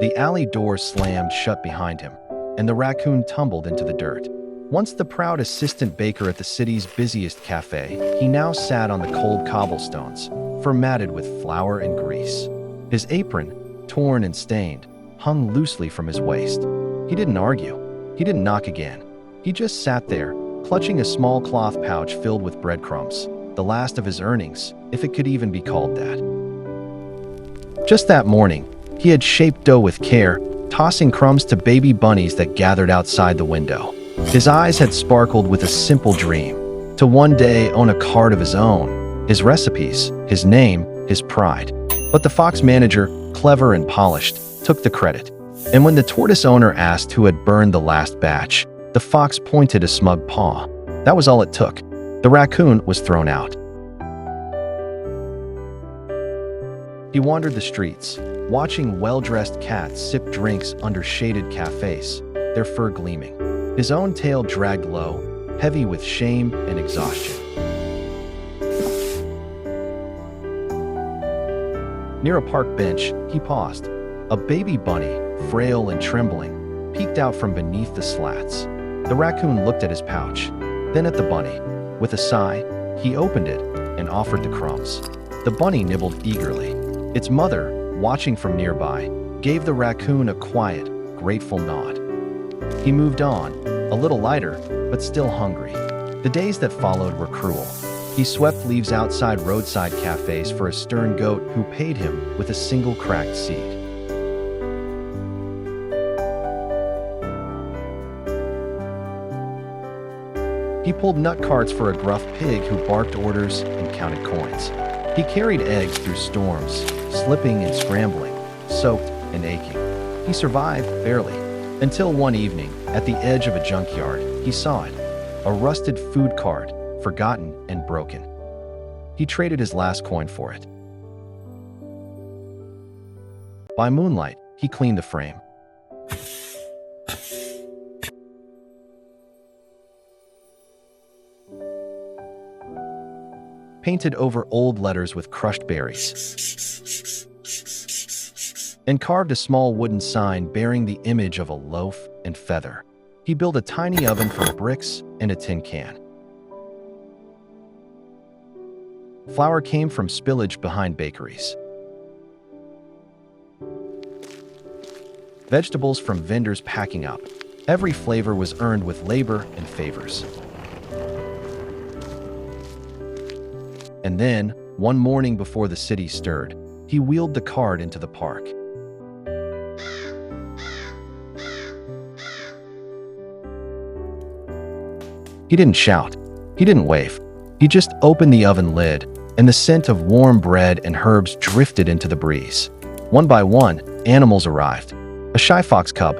The alley door slammed shut behind him, and the raccoon tumbled into the dirt. Once the proud assistant baker at the city's busiest cafe, he now sat on the cold cobblestones, fermented with flour and grease. His apron, torn and stained, hung loosely from his waist. He didn't argue. He didn't knock again. He just sat there, clutching a small cloth pouch filled with breadcrumbs, the last of his earnings, if it could even be called that. Just that morning, he had shaped dough with care, tossing crumbs to baby bunnies that gathered outside the window. His eyes had sparkled with a simple dream, to one day own a cart of his own, his recipes, his name, his pride. But the fox manager, clever and polished, took the credit. And when the tortoise owner asked who had burned the last batch, the fox pointed a smug paw. That was all it took. The raccoon was thrown out. He wandered the streets, watching well-dressed cats sip drinks under shaded cafes, their fur gleaming. His own tail dragged low, heavy with shame and exhaustion. Near a park bench, he paused. A baby bunny, frail and trembling, peeked out from beneath the slats. The raccoon looked at his pouch, then at the bunny. With a sigh, he opened it and offered the crumbs. The bunny nibbled eagerly. Its mother, watching from nearby, gave the raccoon a quiet, grateful nod. He moved on, a little lighter, but still hungry. The days that followed were cruel. He swept leaves outside roadside cafes for a stern goat who paid him with a single cracked seed. He pulled nut carts for a gruff pig who barked orders and counted coins. He carried eggs through storms, slipping and scrambling, soaked and aching. He survived, barely, until one evening, at the edge of a junkyard, he saw it, a rusted food cart, forgotten and broken. He traded his last coin for it. By moonlight, he cleaned the frame. Painted over old letters with crushed berries, and carved a small wooden sign bearing the image of a loaf and feather. He built a tiny oven from bricks and a tin can. Flour came from spillage behind bakeries. Vegetables from vendors packing up. Every flavor was earned with labor and favors. And then, one morning before the city stirred, he wheeled the cart into the park. He didn't shout. He didn't wave. He just opened the oven lid, and the scent of warm bread and herbs drifted into the breeze. One by one, animals arrived. A shy fox cub,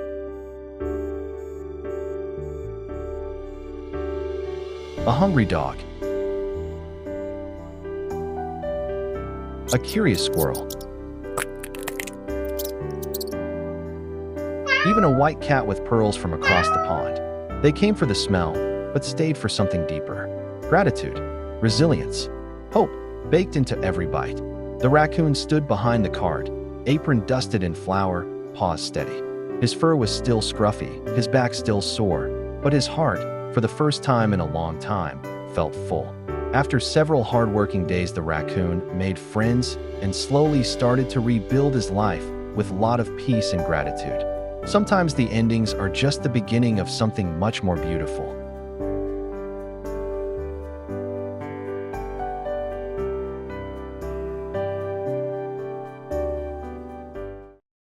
a hungry dog, a curious squirrel, even a white cat with pearls from across the pond. They came for the smell, but stayed for something deeper. Gratitude, resilience, hope baked into every bite. The raccoon stood behind the cart, apron dusted in flour, paws steady. His fur was still scruffy, his back still sore, but his heart, for the first time in a long time, felt full. After several hard-working days, the raccoon made friends and slowly started to rebuild his life with a lot of peace and gratitude. Sometimes the endings are just the beginning of something much more beautiful.